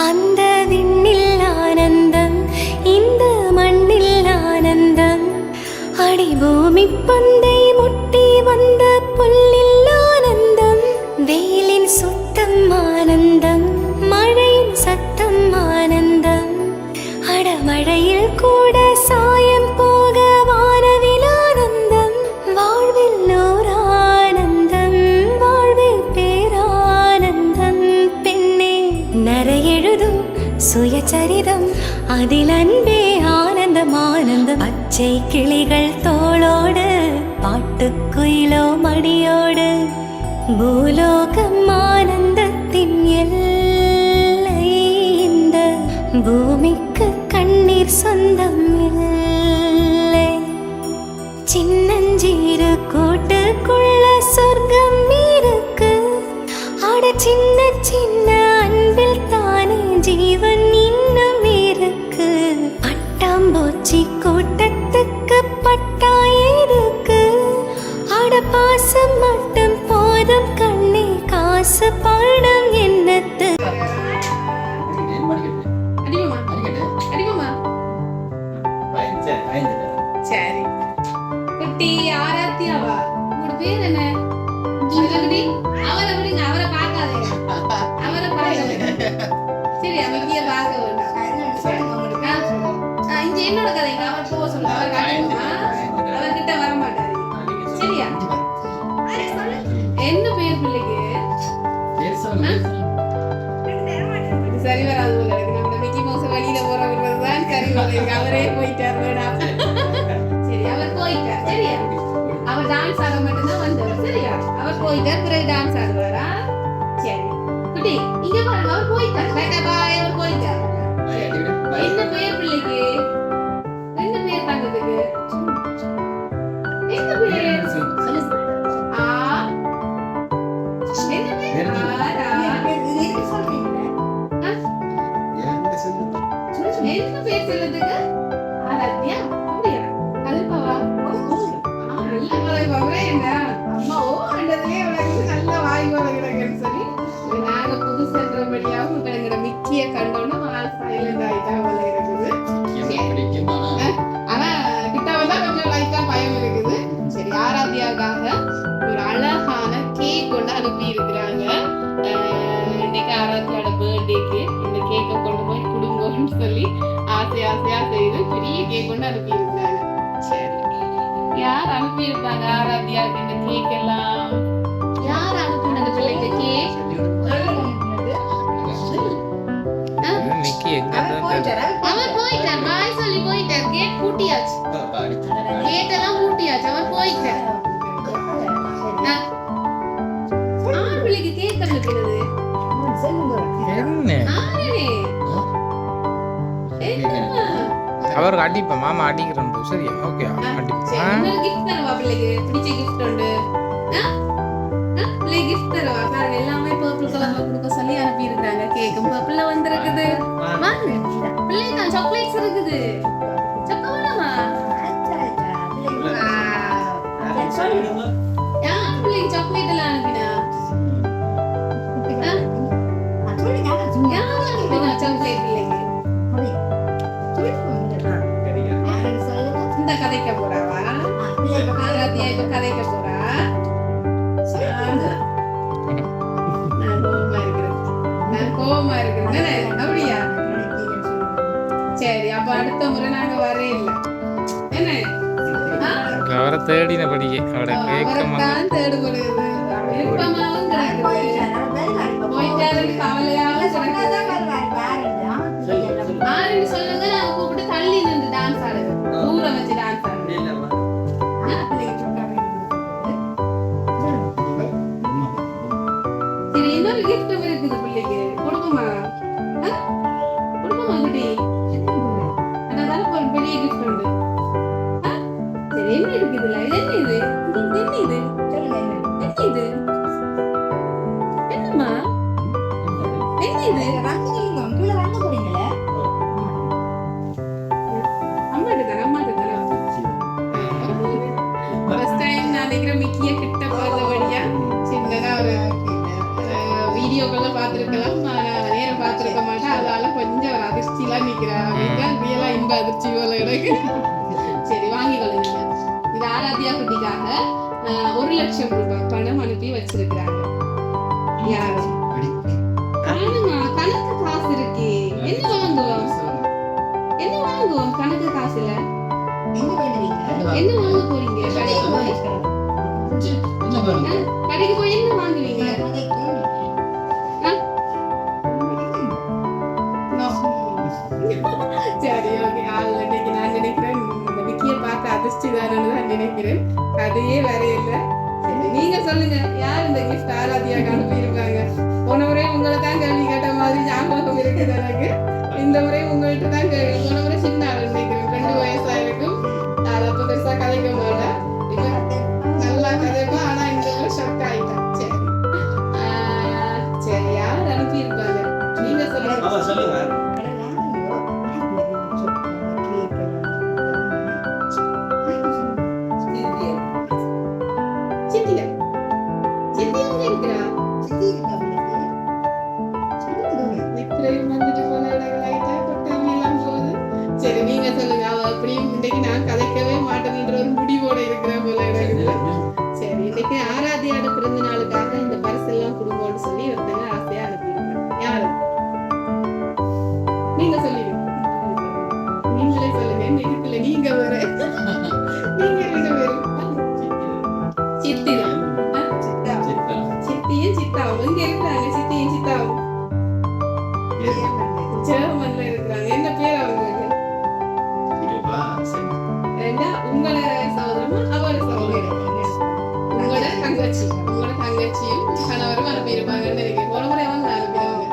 அந்த விண்ணில் ஆனந்தம், இந்த மண்ணில் ஆனந்தம். அடிபூமி பந்தை முட்டி வந்த புல்லில் ஆனந்தம். வெயிலின் சுத்தம் ஆனந்தம், மழையின் சத்தம் ஆனந்தம். அடமழையில் கூட சாயம் போக வானவில் ஆனந்தம். வாழ்வில் ஓர் ஆனந்தம், வாழ்வில் பேரானந்தம். பெண்ணே நரையெழுதும் சுயசரிதம், அதில் அன்பே ஆனந்தம் ஆனந்தம். பச்சை கிளிகள் தோளோடு, பாட்டுக்குயிலோ மடியோடு. பூலோகம் ஆனந்தத்தின் எல்லை, இந்த பூமிக்கு கண்ணீர் சொந்தம் இல்லை. சின்னஞ்சீரு கூட்டுக்குள்ள சொர்க்கம் இருக்கு. அட சின்ன சின்ன அன்பில் தானே ஜீவன் இன்னும் இருக்கு. பட்டாம்பூச்சி கூட்டத்துக்கு பட்டா இருக்கு. அட பாசம் மட்டும் போதும் கண்ணே, காசு பணம் என்னத்து. சரி குட்டி ஆராத்தியாவா உங்களோட பேர் என்ன? குட்டி அவரை விடுங்க, அவரை பார்க்காதே, அவரை பார்க்காதே. சரி அமைதியா பார்க்க வேண்டாம். இங்க என்னோட கதைங்க அவர் போக சொல்லுங்க. அவர் காட்டுமா, அவர்கிட்ட வர மாட்டாரு. சரியா? என்ன பேர் பிள்ளைக்கு? சரி வராது போல இருக்கு. நம்ம மிக்கி மவுஸ் வழியில போறவர்தான் சரி வராது. அவரே போயிட்டார் வேணாம். சரி அவர் போயிட்டார். சரியா? அவர் டான்ஸ் ஆட மட்டும்தான் வந்தவர். சரியா? அவர் போயிட்டார், பிறகு டான்ஸ் ஆடுவாரா? சரி குட்டி இங்க பாருங்க, அவர் போயிட்டார். டாடா பாய், அவர் போயிட்டார். என்ன பேர் பிள்ளைக்கு? என்ன பேர் தங்கத்துக்கு? என்ன பேர்? என்ன பேர் சொல்லுதுக்கு? ஆராத்யா. அப்படியா? கல்பவா? அம்மா ஓ அண்டதுலயே உனக்கு நல்ல வாய் வளர்கிறேன்னு சொல்லி நாங்க புதுசன்றபடியாகவும் எங்கிற மிக்கிய கண்டோன்னு ஆள் சைலண்ட் ஆயிட்டா போல இருக்குது. ஆனா கிட்டவதான் கொஞ்சம் லைட்டா பயம் இருக்குது. சரி ஆராத்யாவுக்காக ஒரு அழகான கேக் கொண்டு அனுப்பி இருக்கிறாங்க. இன்னைக்கு ஆராத்யாவோட பர்த்டேக்கு இந்த கேக்கை கொண்டு போய் குடுங்கன்னு சொல்லி ஆசையா செய்து பெரிய கேக் கொண்டு அனுப்பி இருக்கிறாங்க. சரி யார் அனுப்பி இருப்பாங்க ஆராத்யாவுக்கு இந்த கேக் எல்லாம்? யார் அனுப்பினது பிள்ளைக்கு கேக்? அவர் போயிட்டார், பாய் சொல்லி போயிட்டார். கேக் பூட்டியாச்சு, கேக் எல்லாம் பூட்டியாச்சு, அவர் போயிட்டார். ஆறு பிள்ளைக்கு கேக் அனுப்பினது அவருக்கு அடிப்பேன், மாமா அடிக்கிறேன். சரியா? ஓகே அடிப்பேன். கிஃப்ட் தரவா பிள்ளைக்கு? பிடிச்ச கிஃப்ட் உண்டு. பிள்ளை கிஃப்ட் தரவா? பாருங்க எல்லாமே பர்பிள் கலர்ல கொடுக்க சொல்லி அனுப்பி இருக்காங்க. கேக்கும் பர்பிள்ல வந்திருக்குது. வாங்க பிள்ளைக்கு சாக்லேட்ஸ் இருக்குது. சக்கோலாமா? யார் பிள்ளைக்கு சாக்லேட் எல்லாம் அனுப்பினா? யார் அனுப்பினா சாக்லேட் பிள்ளைக்கு? இந்த கதைக்க போறாவா? ஆராத்யா இப்ப கதைக்க போறா. நான் கோவமா இருக்கிறேன். அப்படியா? சரி அப்ப அடுத்த முறை நாங்க வரே இல்லை. என்ன அவரை தேடினபடியே அவரை கேட்கத்தான் தேடுபடுது. விருப்பமாவும் கிடக்குது, போயிட்டாருன்னு கவலையாவும் கிடக்குது. ஆறுன்னு சொல்லுங்க, நாங்க கூப்பிட்டு தள்ளி நின்று டான்ஸ் ஆடுது, தூரம் வச்சு டான்ஸ் ஆடுது. சரி இன்னொரு கிஃப்ட் இருக்குது பிள்ளைக்கு, கொடுக்குமா? கொடுக்குமா குட்டி? அதான் ஒரு பெரிய கிஃப்ட் உண்டு. சரி என்ன இருக்குதுல்ல? இது என்ன? இது என்ன? இது என்ன? இது என்னம்மா? என்ன இது? அதனால கொஞ்சம் ஒரு அதிர்ச்சியெல்லாம் நிக்கிறாங்க. ரியலா இன்ப அதிர்ச்சி போல எனக்கு. சரி வாங்கிக்கொள்ளுங்க. இது ஆராத்யா குட்டிக்காக 1,00,000 ரூபாய் பணம் அனுப்பி வச்சிருக்கிறாங்க. யாரு கணக்கு காசு இருக்கு. என்ன வாங்குவோம் கணக்கு காசுல என்ன வாங்க போறீங்க? கடைக்கு போய் என்ன வாங்குவீங்க? சரி ஓகே. இன்னைக்கு நான் நினைக்கிறேன் இந்த விக்கிய பார்த்து அதிர்ச்சி தானேன்னு தான் நினைக்கிறேன். கதையே வரையில. சரி நீங்க சொல்லுங்க, யார் இந்த கிஃப்ட் ஆராத்யாக்கு அனுப்பியிருக்காங்க? போன முறை உங்களை தான் கேள்வி கேட்ட மாதிரி ஞாபகம் இருக்குது எனக்கு. இந்த முறை உங்கள்கிட்ட தான் கேள்வி. போன முறை சின்ன ஆள் நினைக்கிறேன், 2 வயசா இருக்கும். அதை அப்ப பெருசா கதைக்க மாட்டேன். இப்ப நல்லா கதைப்பா. ஆனா இந்த முறை ஷாக் ஆயிட்டேன். சரி சரி யார் அனுப்பியிருப்பாங்க நீங்க சொல்லுங்க. சரி நீங்க சொல்லுங்க. அவ அப்படியும் இன்னைக்கு நான் கதைக்கவே மாட்டேன்ற ஒரு முடிவோட இருக்கிற போல இருக்குது. சரி இன்னைக்கு ஆராத்யாவோட பிறந்த நாளுக்காக இந்த பரிசு எல்லாம் கொடுங்கன்னு சொல்லி ஒருத்தங்க ஆசையா அனுப்பியிருக்காங்க. யாரு நீங்க சொல்லிடுங்க. நீங்களே சொல்லுங்க. இன்னைக்கு இல்ல நீங்க வேற நீங்க 2 பேரும் சித்தி தான். சித்தியும் சித்தாவும் இங்க இருக்கிறாங்க. சித்தியும் சித்தாவும் ஜெர்மன்ல இருக்கிறாங்க. என்ன பேர் அவங்களுக்கு? உங்களோட சகோதரமா அவரோட சகோதரம்? உங்களோட தங்கச்சியும் கணவரும் அனுப்பியிருப்பாங்கன்னு நினைக்கிறேன். போன முறை அவங்க அனுப்பிடுவாங்க.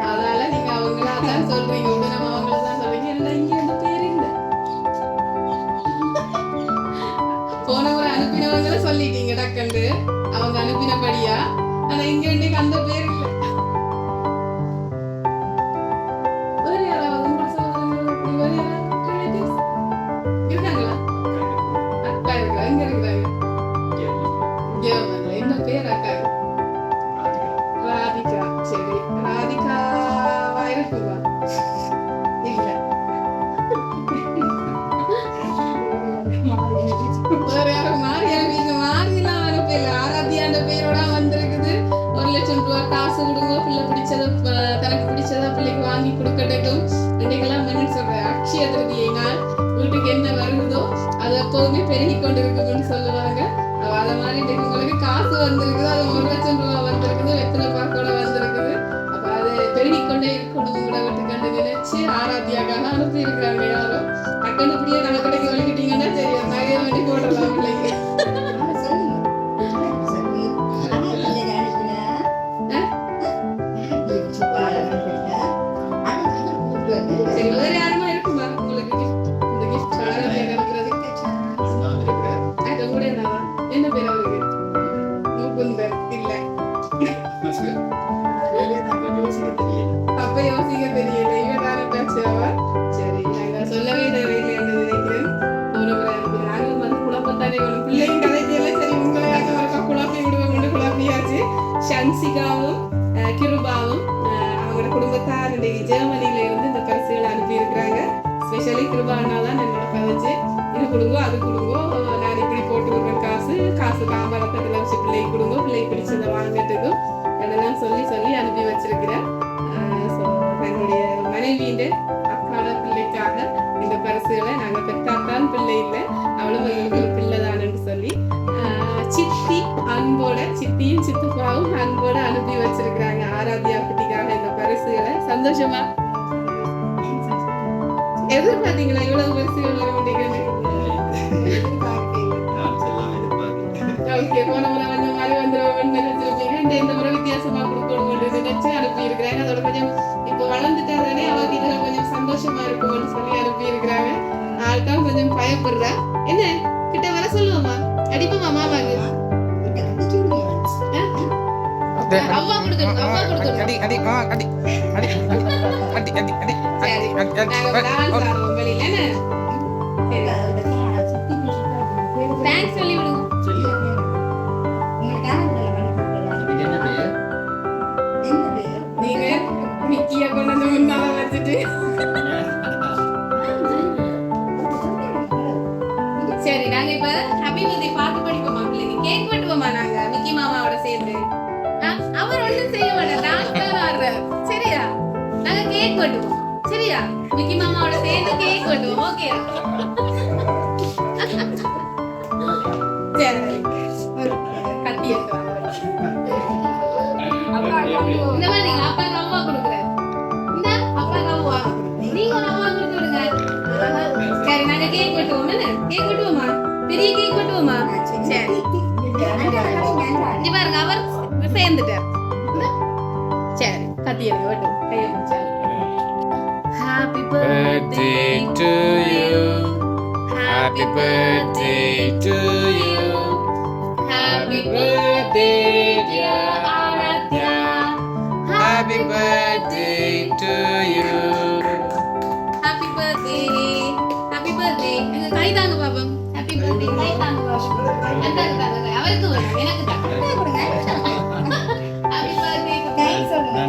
அதனால நீங்க அவங்களா தான் சொல்றீங்க. நம்ம அவங்கள தான் சொல்றீங்க. இல்லை இங்க அந்த பேர் இல்லை. போன முறை அனுப்பினவங்கள சொல்லிட்டீங்க டக்கண்டு அவங்க அனுப்பினபடியா. ஆனா இங்க இன்னைக்கு அந்த பேர் இல்லை. தனக்கு பிடிச்சதா பிள்ளைக்கு வாங்கி கொடுக்கட்டும். இன்னைக்கெல்லாம் அக்ஷய திருதியை நாள் வீட்டுக்கு என்ன வருதோ அது எப்போதுமே பெருகி கொண்டிருக்கும்னு சொல்லுவாங்க. அத மாதிரி இன்னைக்கு உங்களுக்கு காசு வந்திருக்குது. அது 1,00,000 ரூபாய் வந்திருக்குது. வெத்தலை பாக்கோட வந்திருக்குது. அப்ப அது பெருகிக்கொண்டே இருக்கணும் கூட வீட்டுக்கண்டு நினைச்சு ஆராத்யாக்காக அனுப்பி இருக்கிறாங்க. யாரோ அக்கண்டு இப்படியே நம்ம கடைக்கு வலிக்கிட்டீங்கன்னா தெரியும். நகையை வண்டி போடலாம் பிள்ளைங்க. சரி வேற யாருமா இருக்குமா உங்களுக்கு இந்த கிஃப்ட் ஆராத்யாக்கு அனுப்புறதுக்கு? அது கூட என்ன பேர் அவருக்கு? முகுந்தர் இல்ல. அப்ப யோசிக்க தெரியல. இவன் சரி நாங்க சொல்லவே தேவையில்லை என்று நினைக்கிறேன். நாங்களும் வந்து குழப்பத்தானே ஒரு பிள்ளைங்க கதைக்கல. சரி உங்களையாக ஒருக்கா குழப்பி விடுவோம். குழப்பியாச்சு. ஷன்சிகாவும் கிருபாவும் அவங்களோட குடும்பத்தார் இன்னைக்கு ஜெர்மனில இருந்து இந்த பரிசுகளை அனுப்பி இருக்கிறாங்க. ஸ்பெஷலி கிருபா அண்ணா தான் என்னோட கதைச்சு இது கொடுங்கோ அது கொடுங்கோ, நான் இப்படி போட்டு விடுறேன் காசு தாம்பரத்தில் வச்சு பிள்ளைக்கு கொடுங்கோ, பிள்ளைக்கு பிடிச்சதை வாங்கிட்டுக்கும் அதெல்லாம் சொல்லி அனுப்பி வச்சிருக்கிறேன். தன்னுடைய மனைவியின் அக்காட பிள்ளைக்காக இந்த பரிசுகளை நாங்கள் பெற்றாத்தான் பிள்ளை இல்லை, அவளும் எங்களுக்கு ஒரு பிள்ளை தானு சொல்லி சித்தி அன்போட சித்தியும் சித்துப்பாவும் அன்போட அனுப்பி வச்சிருக்கிறாங்க ஆராத்யா குட்டிக்காக இந்த பரிசுகளை. சந்தோஷமா எதிர்பார்த்தீங்களா இவ்வளவு பரிசுகள் வர முடியாது? ஓகே போன முறை வந்த மாதிரி வந்துருவோம்னு நினைச்சிருப்பீங்க. இந்த முறை வித்தியாசமா கொடுக்கணும்னு நினைச்சு அனுப்பி இருக்கிறாங்க. அதோட கொஞ்சம் இப்போ வளர்ந்துட்டாதானே அவருக்கு இதுல கொஞ்சம் சந்தோஷமா இருக்கும்னு சொல்லி அனுப்பி இருக்கிறாங்க. ஆள்தான் கொஞ்சம் பயப்படுறா. என்ன கிட்ட வர சொல்லுவோமா? அடிப்போமா மாமாக்கு? அவ்வா கொடுத்துருங்க. சொல்லி விடுங்க. நீங்க மிக்கிய கொண்டு வந்து முன்னால சரி நாங்க இப்ப ஹாப்பி பர்த்டே பாட்டு படிப்போமா பிள்ளைங்க கேக் வெட்டுவோமா நாங்க மிக்கி மாமாவோட சேர்ந்து அவர் ஒண்ணும் செய்ய மாட்டார் டான்ஸ் தான் ஆடுறார் சரியா நாங்க கேக் வெட்டுவோம் சரியா மிக்கி மாமாவோட சேர்ந்து கேக் வெட்டுவோம் ஓகே சரி கட்டி இந்த மாதிரி அப்பா ரவா கொடுக்குறாரு இந்த அப்பா ரவா நீங்க ரவா கொடுத்து விடுங்க சரி நாங்க கேக் வெட்டுவோம் என்ன கேக் வெட்டுவோமா பெரிய கேக் வெட்டுவோமா சரி இங்க பாருங்க அவர் சேர்ந்துட்டார் சரி கத்தி எடுங்க வெட்டுவோம் கையை பிடிச்சா happy birthday to you. Happy birthday to you. Happy birthday, dear Aradhya. Happy birthday to you. Happy birthday. Happy birthday. எங்க கை தாங்க பாப்போம். Happy birthday. கை தாங்க பாப்போம். அந்த அவருக்கு வேணும் எனக்கு தான். கொடுங்க. Happy birthday. கை சொல்லுங்க.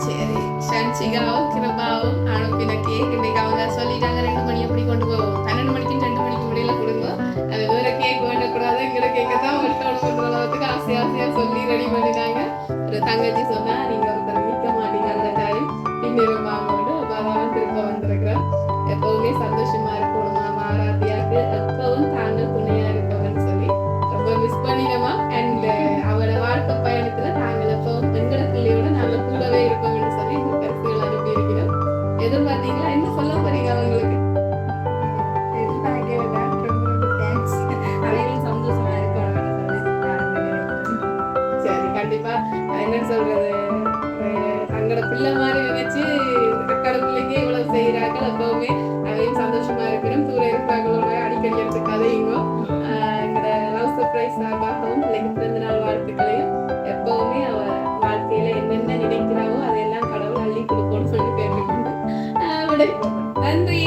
சரி. சன்சிகாவும் கிருபாவும் அனுப்பின கேக் இன்னைக்கு அவங்க சொல்லிட்டாங்க 2 மணி அப்படி கொண்டு போவோம் 12 மணிக்கும் 2 மணிக்கு முடியல கொடுங்க அது வேற கேக் வேண்டக்கூடாது எங்கட கேக்கை தான் வெட்டணும் அளவுக்கு ஆசையா சொல்லி ரெடி பண்ணிட்டாங்க ஒரு தங்கச்சி சொன்னா நீங்க ஒருத்தர் நிற்க மாட்டீங்க அந்த டைம் பின்னர் மாமோடு அதான் திரும்ப வந்திருக்கிறோம் எப்பவுமே சந்தோஷமா இருக்கணும் மாமா ஆராத்தியாக்கு எப்பவும் தாங்க துணையா இருப்பவன்னு சொல்லி ரொம்ப மிஸ் பண்ணினோமா அண்ட் அவளோட வாழ்க்கை பயணத்துல நாங்கள் எப்பவும் எங்கட பிள்ளையோட நாங்க கூடவே இருப்போம்னு சொல்லி இந்த கருத்துகள் அனுப்பி இருக்கிறோம் எதிர்பார்த்தீங்களா என்ன சொல்ல போறீங்க அவங்களுக்கு சரி கண்டிப்பா என்னன்னு சொல்றது தங்களோட பிள்ளை மாதிரி நினைச்சு அக்காட பிள்ளைக்கு இவ்வளவு செய்யறாங்க எப்பவுமே அதையும் சந்தோஷமா இருக்கிறோம் தூர இருப்பாங்களோட அடிக்கடி எடுத்து கதையுங்க எங்களோட லவ் சர்ப்ரைஸ் சார்பாகவும் பிள்ளைக்கு பிறந்த நாள் வாழ்த்துக்களையும் எப்பவுமே அவ வாழ்க்கையில என்னென்ன நினைக்கிறாவோ அதையெல்லாம் கடவுள் அள்ளி கொடுக்கணும்னு சொல்லி பேர் நன்றி